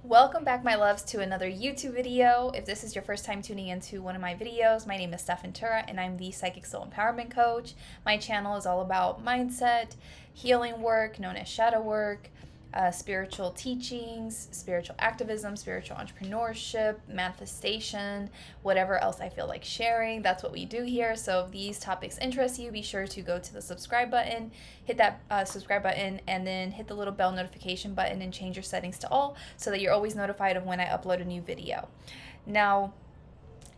Welcome back, my loves, to another YouTube video. If this is your first time tuning into one of my videos, my name is Stef and I'm the Psychic Soul Empowerment Coach. My channel is all about mindset, healing work, known as shadow work, spiritual teachings, spiritual activism, spiritual entrepreneurship, manifestation, whatever else I feel like sharing. That's what we do here. So if these topics interest you, be sure to go to the subscribe button, hit that subscribe button, and then hit the little bell notification button and change your settings to all so that you're always notified of when I upload a new video. Now,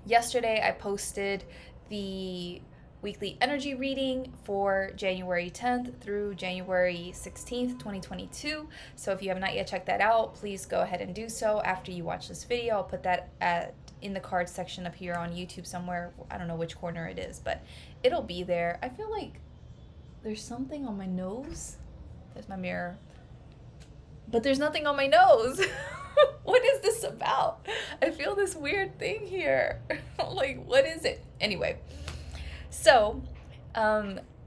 yesterday I posted the weekly energy reading for January 10th through January 16th, 2022. So if you have not yet checked that out, please go ahead and do so after you watch this video. I'll put that in the cards section up here on YouTube somewhere. I don't know which corner it is, but it'll be there. I feel like there's something on my nose. There's my mirror. But there's nothing on my nose. What is this about? I feel this weird thing here. Like, what is it? Anyway. So,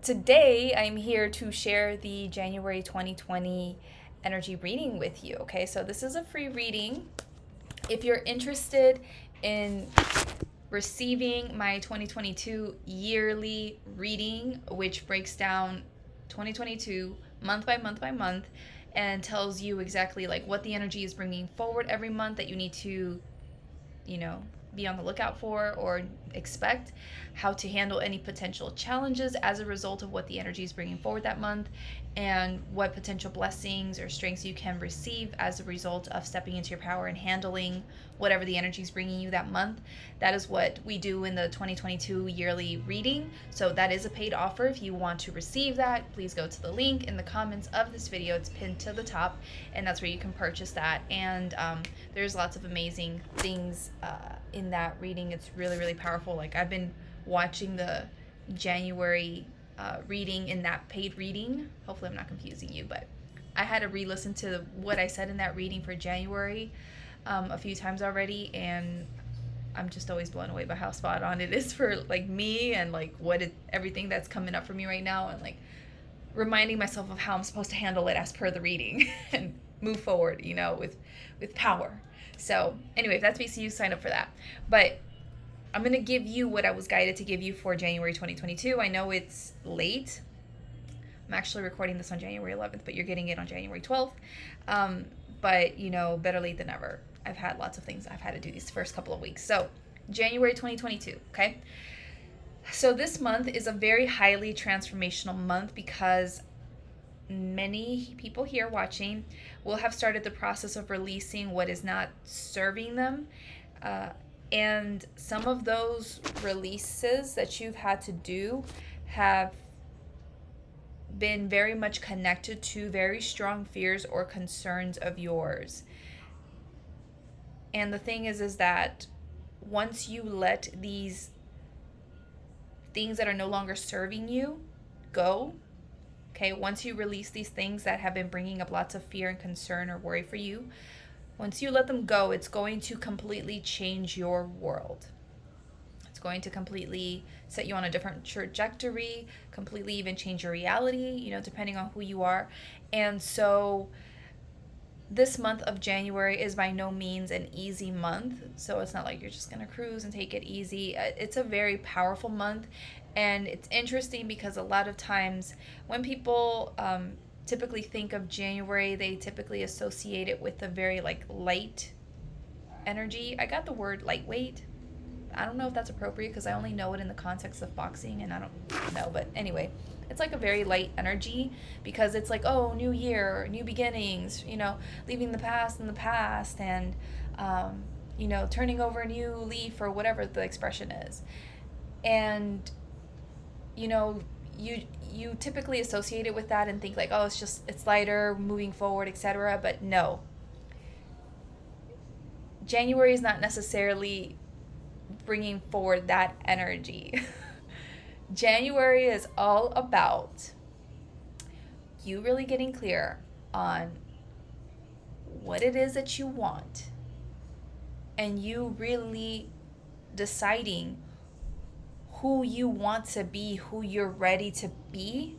today I'm here to share the January 2020 energy reading with you, okay? So this is a free reading. If you're interested in receiving my 2022 yearly reading, which breaks down 2022 month by month by month and tells you exactly like what the energy is bringing forward every month that you need to, be on the lookout for or expect, how to handle any potential challenges as a result of what the energy is bringing forward that month, and what potential blessings or strengths you can receive as a result of stepping into your power and handling whatever the energy is bringing you that month. That is what we do in the 2022 yearly reading. So that is a paid offer. If you want to receive that, please go to the link in the comments of this video. It's pinned to the top, and that's where you can purchase that. And there's lots of amazing things in that reading. It's really, really powerful. Like, I've been watching the January reading in that paid reading. Hopefully I'm not confusing you, but I had to re-listen to what I said in that reading for January a few times already, and I'm just always blown away by how spot on it is for like me and like everything that's coming up for me right now, and like reminding myself of how I'm supposed to handle it as per the reading and move forward, with power. So anyway, if that's BCU, sign up for that. But I'm going to give you what I was guided to give you for January 2022. I know it's late. I'm actually recording this on January 11th, but you're getting it on January 12th. But, better late than never. I've had lots of things I've had to do these first couple of weeks. So January 2022, okay? So this month is a very highly transformational month because many people here watching will have started the process of releasing what is not serving them. And some of those releases that you've had to do have been very much connected to very strong fears or concerns of yours. And the thing is that once you let these things that are no longer serving you go, okay, once you release these things that have been bringing up lots of fear and concern or worry for you, once you let them go, it's going to completely change your world. It's going to completely set you on a different trajectory, completely even change your reality, depending on who you are. And so this month of January is by no means an easy month. So it's not like you're just going to cruise and take it easy. It's a very powerful month. And it's interesting because a lot of times when people typically think of January, they typically associate it with a very light energy. I got the word lightweight. I don't know if that's appropriate because I only know it in the context of boxing, and I don't know, but anyway, it's like a very light energy because it's like, oh, new year, new beginnings, leaving the past in the past, and turning over a new leaf or whatever the expression is. And you typically associate it with that and think like, oh, it's lighter, moving forward, etc. But no. January is not necessarily bringing forward that energy. January is all about you really getting clear on what it is that you want, and you really deciding who you want to be, who you're ready to be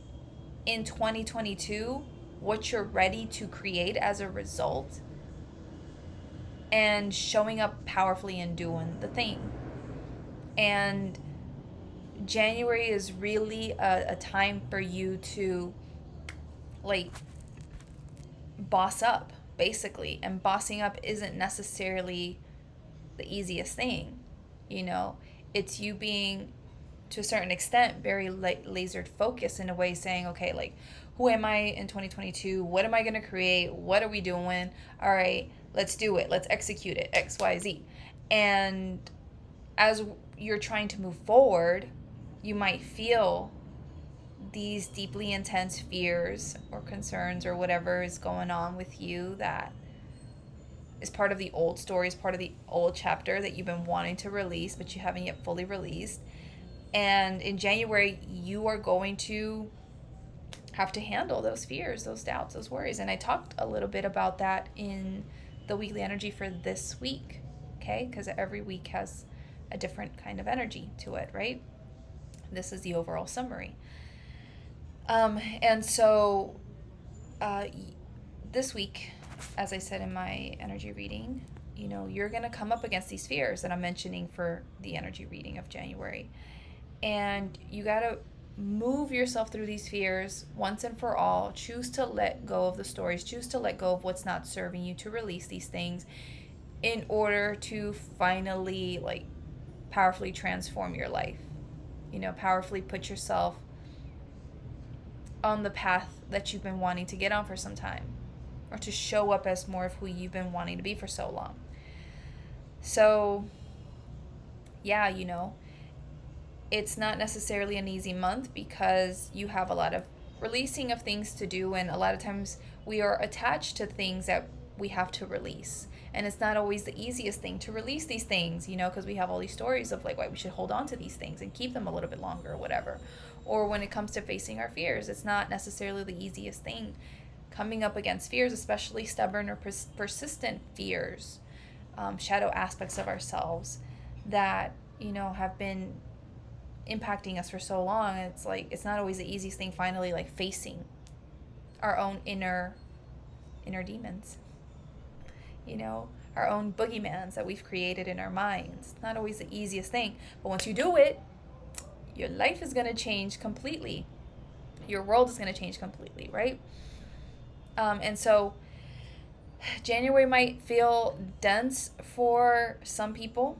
in 2022, what you're ready to create as a result. and showing up powerfully and doing the thing. And January is really a time for you to like boss up, basically. And bossing up isn't necessarily the easiest thing, you know. It's you being, to a certain extent, very lasered focused in a way, saying, okay, like, who am I in 2022? What am I going to create? What are we doing? All right, let's do it. Let's execute it. X, Y, Z. And as you're trying to move forward, you might feel these deeply intense fears or concerns or whatever is going on with you that is part of the old story, is part of the old chapter that you've been wanting to release, but you haven't yet fully released. And in January, you are going to have to handle those fears, those doubts, those worries. And I talked a little bit about that in the weekly energy for this week, okay? Because every week has a different kind of energy to it, right? This is the overall summary. And so this week, as I said in my energy reading, you know, you're going to come up against these fears that I'm mentioning for the energy reading of January. And you got to move yourself through these fears once and for all. Choose to let go of the stories. Choose to let go of what's not serving you, to release these things in order to finally, like, powerfully transform your life. You know, powerfully put yourself on the path that you've been wanting to get on for some time, or to show up as more of who you've been wanting to be for so long. So, yeah, you know, it's not necessarily an easy month because you have a lot of releasing of things to do, and a lot of times we are attached to things that we have to release. And it's not always the easiest thing to release these things, you know, because we have all these stories of like why we should hold on to these things and keep them a little bit longer or whatever. Or when it comes to facing our fears, it's not necessarily the easiest thing. Coming up against fears, especially stubborn or persistent fears, shadow aspects of ourselves that, you know, have been impacting us for so long. It's like, it's not always the easiest thing finally, like, facing our own inner demons, you know, our own boogeymans that we've created in our minds. It's not always the easiest thing, but once you do it, your life is going to change completely. Your world is going to change completely, right? And so January might feel dense for some people,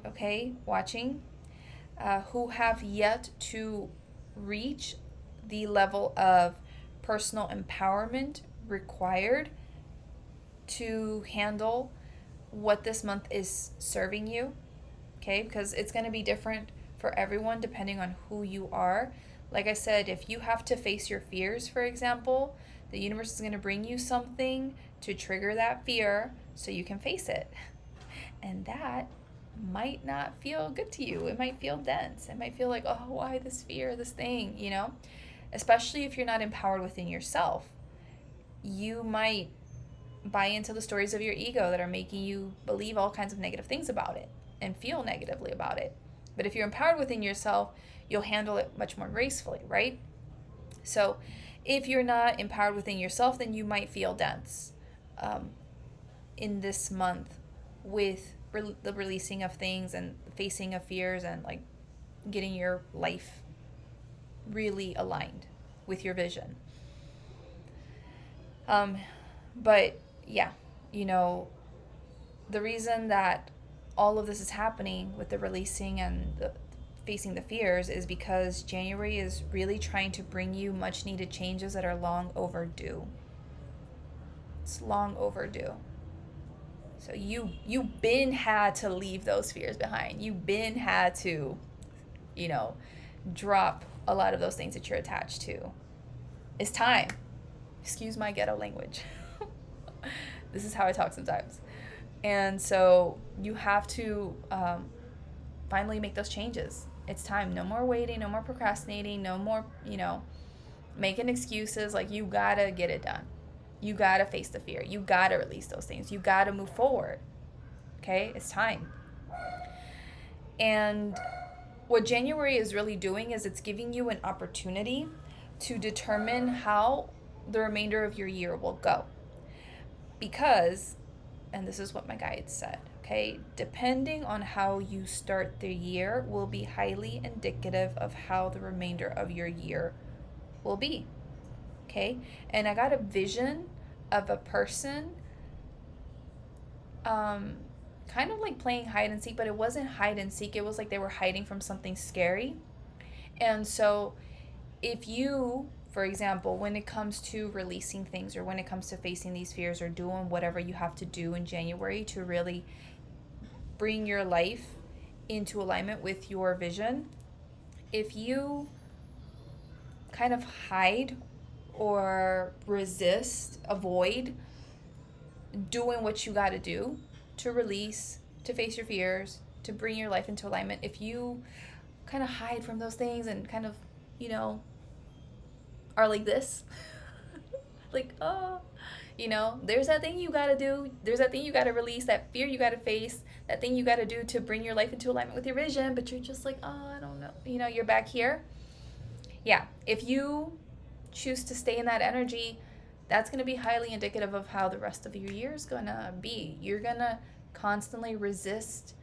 okay, watching, who have yet to reach the level of personal empowerment required to handle what this month is serving you, okay? Because it's going to be different for everyone depending on who you are. Like I said, if you have to face your fears, for example, the universe is going to bring you something to trigger that fear so you can face it. And that might not feel good to you. It might feel dense. It might feel like, oh, why this fear, this thing, you know? Especially if you're not empowered within yourself. You might buy into the stories of your ego that are making you believe all kinds of negative things about it and feel negatively about it. But if you're empowered within yourself, you'll handle it much more gracefully, right? So if you're not empowered within yourself, then you might feel dense in this month with the releasing of things and facing of fears and like getting your life really aligned with your vision. But yeah, you know, the reason that all of this is happening with the releasing and the facing the fears is because January is really trying to bring you much needed changes that are long overdue. It's long overdue. So you been had to leave those fears behind. You been had to, you know, drop a lot of those things that you're attached to. It's time. Excuse my ghetto language. This is how I talk sometimes. And so you have to finally make those changes. It's time. No more waiting, no more procrastinating, no more, you know, making excuses. Like, you gotta get it done. You gotta face the fear. You gotta release those things. You gotta move forward. Okay? It's time. And what January is really doing is it's giving you an opportunity to determine how the remainder of your year will go. Because and this is what my guide said, okay? Depending on how you start the year will be highly indicative of how the remainder of your year will be, okay? And I got a vision of a person kind of like playing hide and seek, but it wasn't hide and seek. It was like they were hiding from something scary. And so if you, for example, when it comes to releasing things, or when it comes to facing these fears, or doing whatever you have to do in January to really bring your life into alignment with your vision, if you kind of hide or resist, avoid doing what you got to do to release, to face your fears, to bring your life into alignment, if you kind of hide from those things and kind of, you know, are like this, like, oh, you know, there's that thing you got to do, there's that thing you got to release, that fear you got to face, that thing you got to do to bring your life into alignment with your vision, but you're just like, oh, I don't know, you know, you're back here. Yeah, if you choose to stay in that energy, that's going to be highly indicative of how the rest of your year is going to be. You're going to constantly resist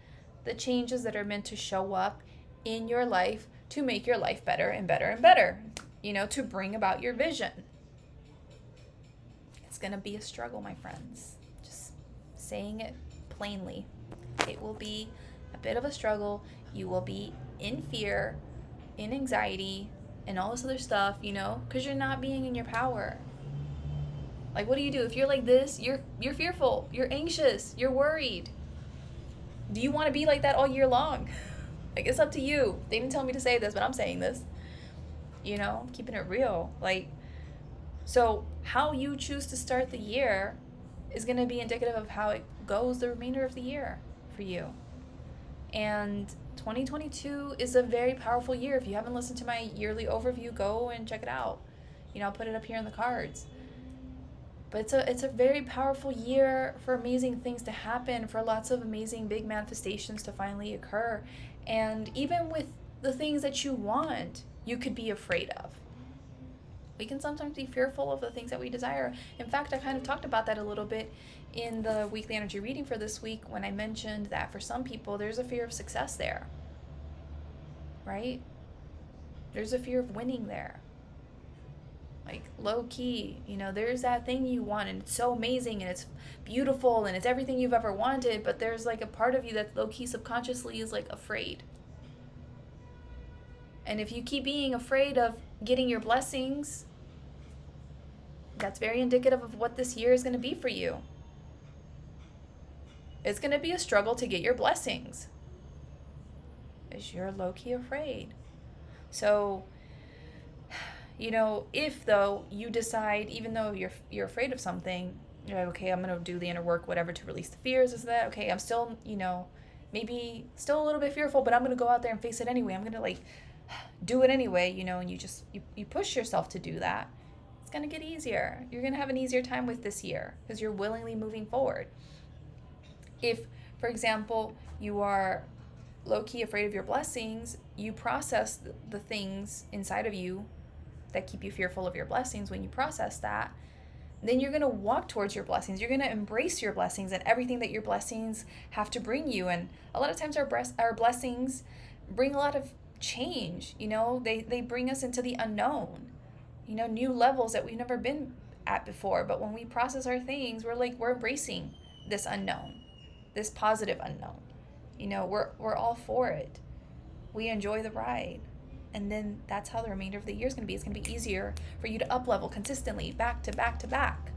the changes that are meant to show up in your life to make your life better and better and better, you know, to bring about your vision. It's going to be a struggle, my friends. Just saying it plainly. It will be a bit of a struggle. You will be in fear, in anxiety, and all this other stuff, you know, because you're not being in your power. Like, what do you do? If you're like this, you're fearful, you're anxious, you're worried. Do you want to be like that all year long? Like, it's up to you. They didn't tell me to say this, but I'm saying this. You know, keeping it real. Like, so how you choose to start the year is going to be indicative of how it goes the remainder of the year for you. And 2022 is a very powerful year. If you haven't listened to my yearly overview, go and check it out. You know, I'll put it up here in the cards. But it's a very powerful year for amazing things to happen, for lots of amazing big manifestations to finally occur. And even with the things that you want, you could be afraid of. We can sometimes be fearful of the things that we desire. In fact, I kind of talked about that a little bit in the weekly energy reading for this week when I mentioned that for some people, there's a fear of success there, right? There's a fear of winning there. Like, low key, you know, there's that thing you want and it's so amazing and it's beautiful and it's everything you've ever wanted, but there's like a part of you that low key subconsciously is like afraid. And if you keep being afraid of getting your blessings, that's very indicative of what this year is going to be for you. It's going to be a struggle to get your blessings, because you're low key afraid. So, you know, if though you decide, even though you're afraid of something, you're like, okay, I'm going to do the inner work, whatever, to release the fears, is that, okay, I'm still, you know, maybe still a little bit fearful, but I'm going to go out there and face it anyway. I'm going to like do it anyway, you know, and you push yourself to do that. It's going to get easier. You're going to have an easier time with this year because you're willingly moving forward. If, for example, you are low-key afraid of your blessings, you process the things inside of you that keep you fearful of your blessings. When you process that, then you're going to walk towards your blessings. You're going to embrace your blessings and everything that your blessings have to bring you. And a lot of times our blessings bring a lot of change. You know, they bring us into the unknown, you know, new levels that we've never been at before. But when we process our things, we're embracing this unknown, this positive unknown. You know, we're all for it. We enjoy the ride. And then that's how the remainder of the year is going to be. It's going to be easier for you to up-level consistently, back to back to back,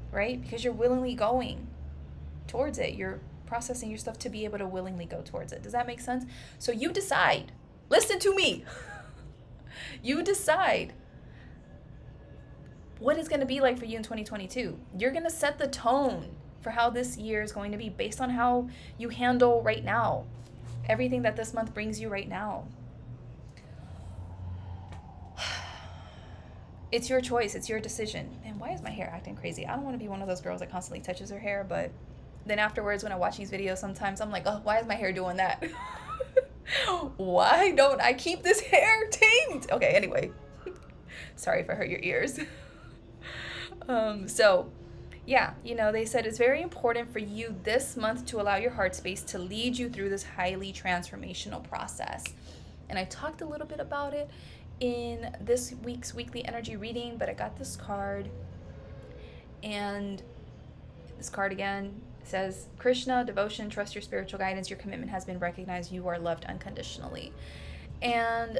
right? Because you're willingly going towards it. You're processing your stuff to be able to willingly go towards it. Does that make sense? So you decide. Listen to me. You decide what it's going to be like for you in 2022. You're going to set the tone for how this year is going to be based on how you handle right now. Everything that this month brings you right now. It's your choice. It's your decision. And why is my hair acting crazy? I don't want to be one of those girls that constantly touches her hair, but then afterwards when I watch these videos, sometimes I'm like, oh, why is my hair doing that? Why don't I keep this hair tamed? Okay, anyway. Sorry if I hurt your ears. So, Yeah, they said it's very important for you this month to allow your heart space to lead you through this highly transformational process. And I talked a little bit about it in this week's weekly energy reading, but I got this card, and this card again says, Krishna, devotion, trust your spiritual guidance, your commitment has been recognized, you are loved unconditionally. And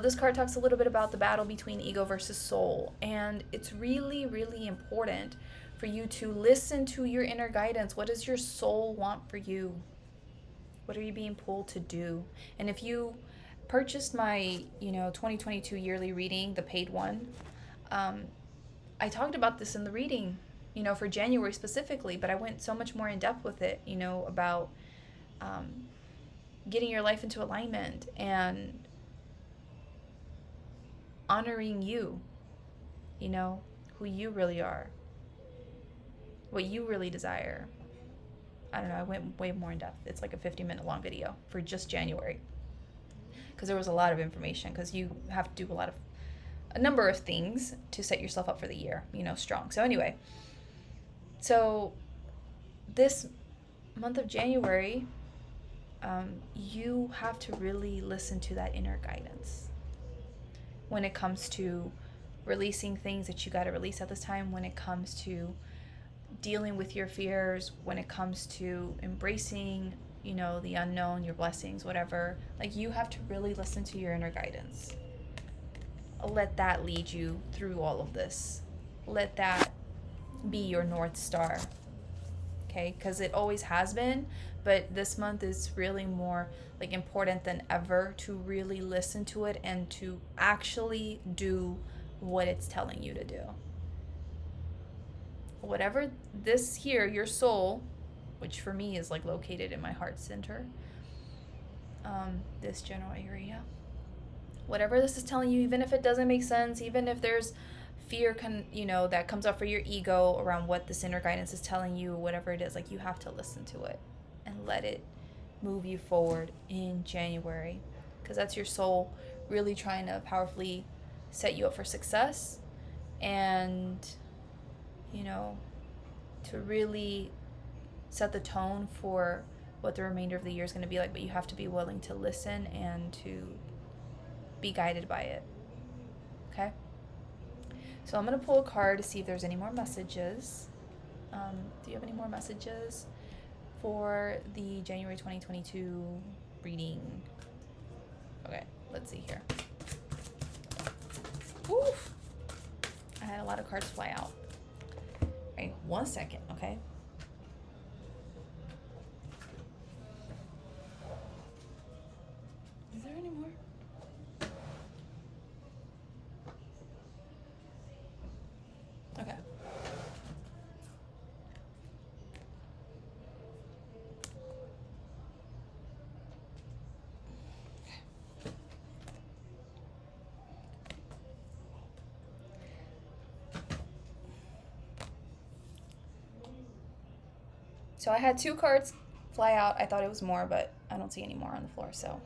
this card talks a little bit about the battle between ego versus soul. And it's really, really important for you to listen to your inner guidance. What does your soul want for you? What are you being pulled to do? And if you purchased my, 2022 yearly reading, the paid one, I talked about this in the reading, for January specifically, but I went so much more in depth with it, about getting your life into alignment and honoring you, who you really are, what you really desire. I don't know, I went way more in depth. It's like a 50-minute long video for just January, because there was a lot of information, because you have to do a number of things to set yourself up for the year, strong. So anyway, so this month of January, you have to really listen to that inner guidance when it comes to releasing things that you got to release at this time, when it comes to dealing with your fears, when it comes to embracing, the unknown, your blessings, whatever. Like, you have to really listen to your inner guidance. Let that lead you through all of this. Let that be your North Star. Okay? Because it always has been, but this month is really more important than ever to really listen to it and to actually do what it's telling you to do. Whatever this here, your soul, which for me is located in my heart center, this general area, whatever this is telling you, even if it doesn't make sense, even if there's fear that comes up for your ego around what this inner guidance is telling you, whatever it is, you have to listen to it and let it move you forward in January, because that's your soul really trying to powerfully set you up for success, and to really set the tone for what the remainder of the year is going to be like. But you have to be willing to listen and to be guided by it. Okay? So I'm going to pull a card to see if there's any more messages. Do you have any more messages for the January 2022 reading? Okay, let's see here. Oof! I had a lot of cards fly out. All right, 1 second, okay? Is there any more? Okay. So I had 2 cards fly out. I thought it was more, but I don't see any more on the floor, so.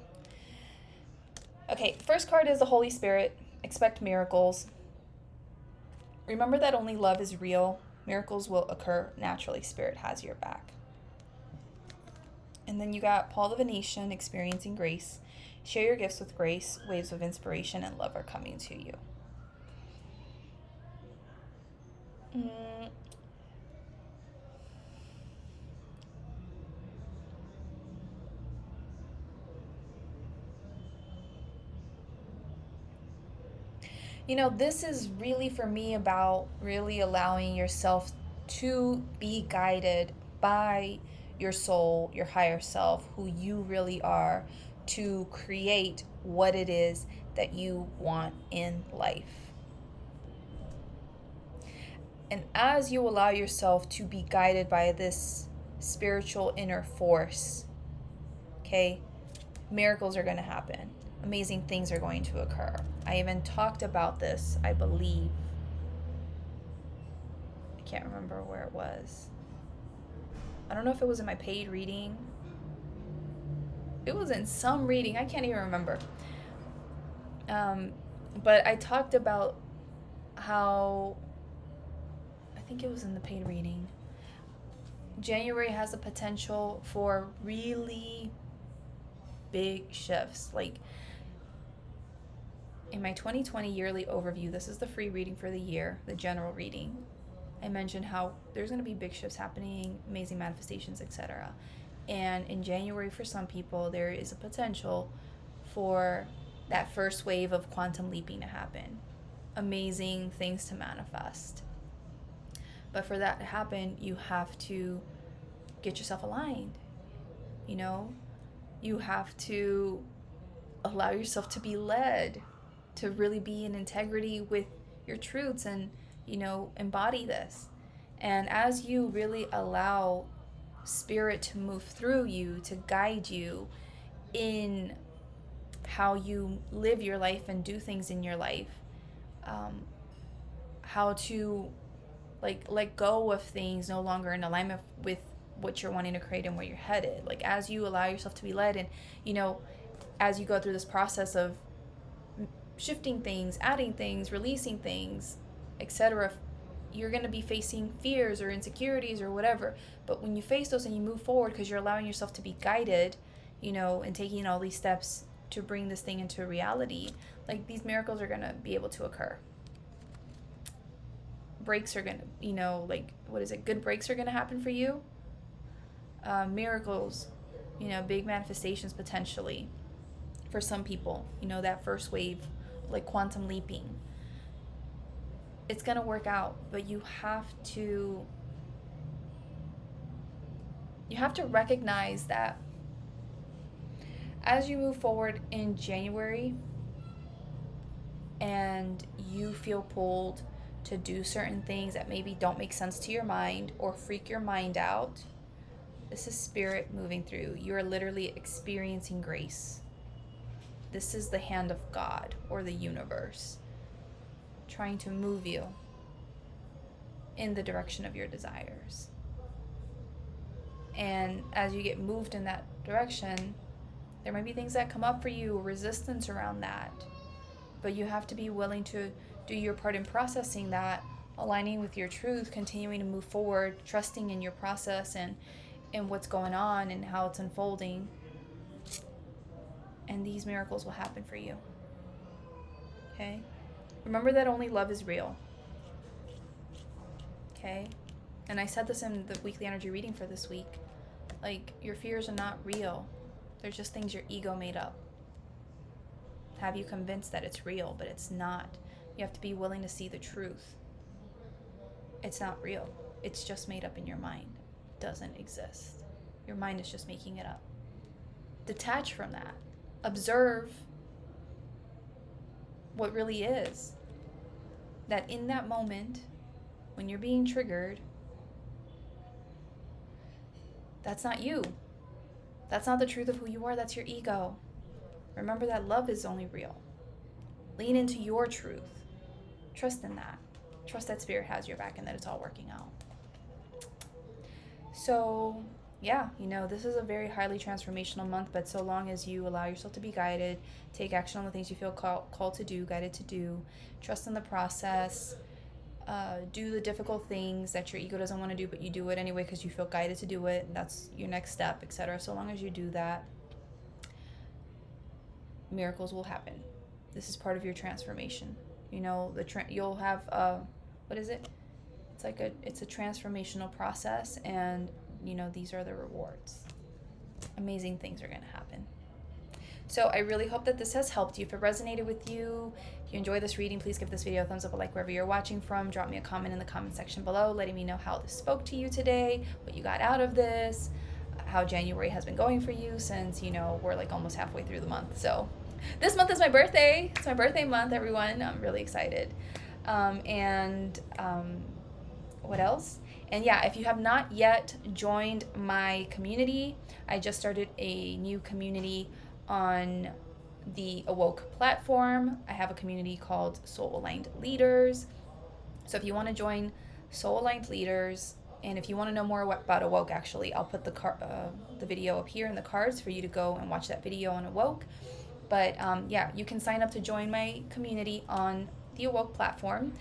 Okay, first card is the Holy Spirit. Expect miracles. Remember that only love is real. Miracles will occur naturally. Spirit has your back. And then you got Paul the Venetian, experiencing grace. Share your gifts with grace. Waves of inspiration and love are coming to you. This is really for me about really allowing yourself to be guided by your soul, your higher self, who you really are, to create what it is that you want in life. And as you allow yourself to be guided by this spiritual inner force, okay, miracles are going to happen. Amazing things are going to occur. I even talked about this, I believe. I can't remember where it was. I don't know if it was in my paid reading. It was in some reading. I can't even remember. But I talked about how, I think it was in the paid reading. January has the potential for really big shifts. Like in my 2020 yearly overview, this is the free reading for the year, the general reading. I mentioned how there's going to be big shifts happening, amazing manifestations, etc. And in January, for some people, there is a potential for that first wave of quantum leaping to happen. Amazing things to manifest. But for that to happen, you have to get yourself aligned. You know, you have to allow yourself to be led, to really be in integrity with your truths and, you know, embody this. And as you really allow spirit to move through you, to guide you in how you live your life and do things in your life, how to like let go of things no longer in alignment with what you're wanting to create and where you're headed. Like as you allow yourself to be led, and you know, as you go through this process of shifting things, adding things, releasing things, etc., you're going to be facing fears or insecurities or whatever. But when you face those and you move forward because you're allowing yourself to be guided, you know, and taking all these steps to bring this thing into reality, like these miracles are going to be able to occur. Breaks are going to, you know, like, what is it? Good breaks are going to happen for you. Miracles, you know, big manifestations potentially for some people, you know, that first wave, like quantum leaping. It's going to work out, but you have to recognize that as you move forward in January and you feel pulled to do certain things that maybe don't make sense to your mind or freak your mind out, this is spirit moving through. You are literally experiencing grace. This is the hand of God or the universe trying to move you in the direction of your desires. And as you get moved in that direction, there might be things that come up for you, resistance around that. But you have to be willing to do your part in processing that, aligning with your truth, continuing to move forward, trusting in your process and what's going on and how it's unfolding. And these miracles will happen for you. Okay? Remember that only love is real. Okay? And I said this in the weekly energy reading for this week. Like, your fears are not real. They're just things your ego made up. Have you convinced that it's real, but it's not. You have to be willing to see the truth. It's not real. It's just made up in your mind. It doesn't exist. Your mind is just making it up. Detach from that. Observe what really is. That in that moment, when you're being triggered, that's not you. That's not the truth of who you are. That's your ego. Remember that love is only real. Lean into your truth. Trust in that. Trust that spirit has your back and that it's all working out. So, yeah, you know, this is a very highly transformational month, but so long as you allow yourself to be guided, take action on the things you feel called to do, guided to do, trust in the process, do the difficult things that your ego doesn't want to do, but you do it anyway because you feel guided to do it. That's your next step, etc. So long as you do that, miracles will happen. This is part of your transformation. You know, you'll have what is it? It's a transformational process, and you know, these are the rewards. Amazing things are going to happen. So I really hope that this has helped you. If it resonated with you, if you enjoyed this reading, please give this video a thumbs up, a like wherever you're watching from. Drop me a comment in the comment section below, letting me know how this spoke to you today, what you got out of this, how January has been going for you since, you know, we're like almost halfway through the month. So this month is my birthday. It's my birthday month, everyone. I'm really excited. What else? And yeah, if you have not yet joined my community, I just started a new community on the Awoke platform. I have a community called Soul Aligned Leaders. So if you want to join Soul Aligned Leaders, and if you want to know more about Awoke, actually, I'll put the video up here in the cards for you to go and watch that video on Awoke. But yeah, you can sign up to join my community on the Awoke platform.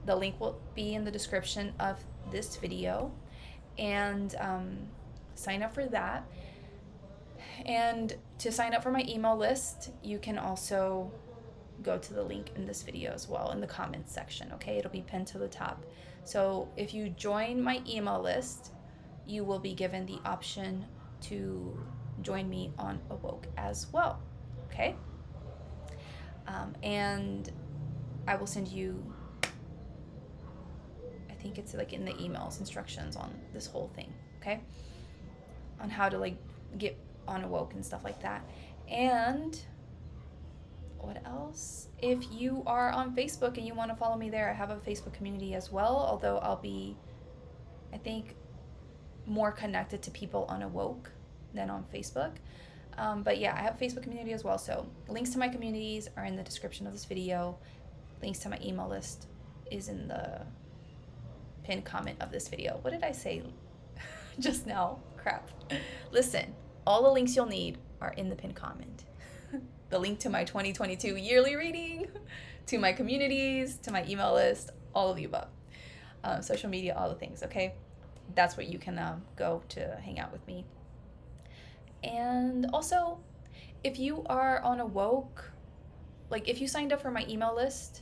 The link will be in the description of this video and sign up for that. And to sign up for my email list, you can also go to the link in this video as well in the comments section, okay? It'll be pinned to the top. So if you join my email list, you will be given the option to join me on Awoke as well, okay? And I will send you, I think it's like in the emails, instructions on this whole thing, okay? On how to like get on Awoke and stuff like that. And what else? If you are on Facebook and you want to follow me there, I have a Facebook community as well, although I'll be, I think, more connected to people on Awoke than on Facebook. But yeah, I have a Facebook community as well. So links to my communities are in the description of this video. Links to my email list is in the pinned comment of this video. What did I say just now? Crap. Listen, all the links you'll need are in the pinned comment. The link to my 2022 yearly reading, to my communities, to my email list, all of the above. Social media, all the things, okay? That's where you can go to hang out with me. And also, if you are on Awoke, like if you signed up for my email list,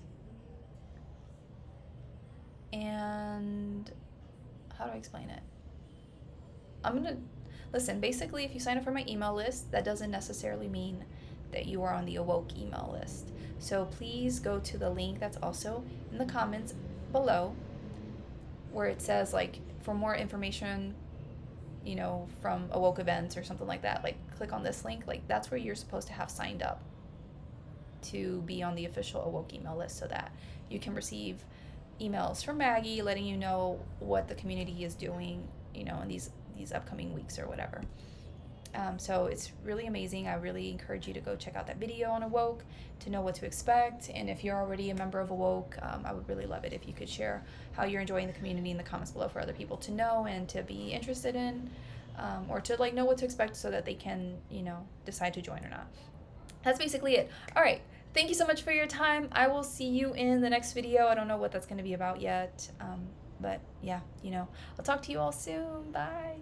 and how do I explain it? Listen, basically, if you sign up for my email list, that doesn't necessarily mean that you are on the Awoke email list. So please go to the link that's also in the comments below, where it says like for more information, you know, from Awoke events or something like that, like click on this link. Like that's where you're supposed to have signed up to be on the official Awoke email list, so that you can receive emails from Maggie letting you know what the community is doing, you know, in these upcoming weeks or whatever. So it's really amazing. I really encourage you to go check out that video on Awoke to know what to expect. And if you're already a member of Awoke, I would really love it if you could share how you're enjoying the community in the comments below for other people to know and to be interested in, or to like know what to expect so that they can, you know, decide to join or not. That's basically it. All right. Thank you so much for your time. I will see you in the next video. I don't know what that's going to be about yet. But yeah, you know, I'll talk to you all soon. Bye.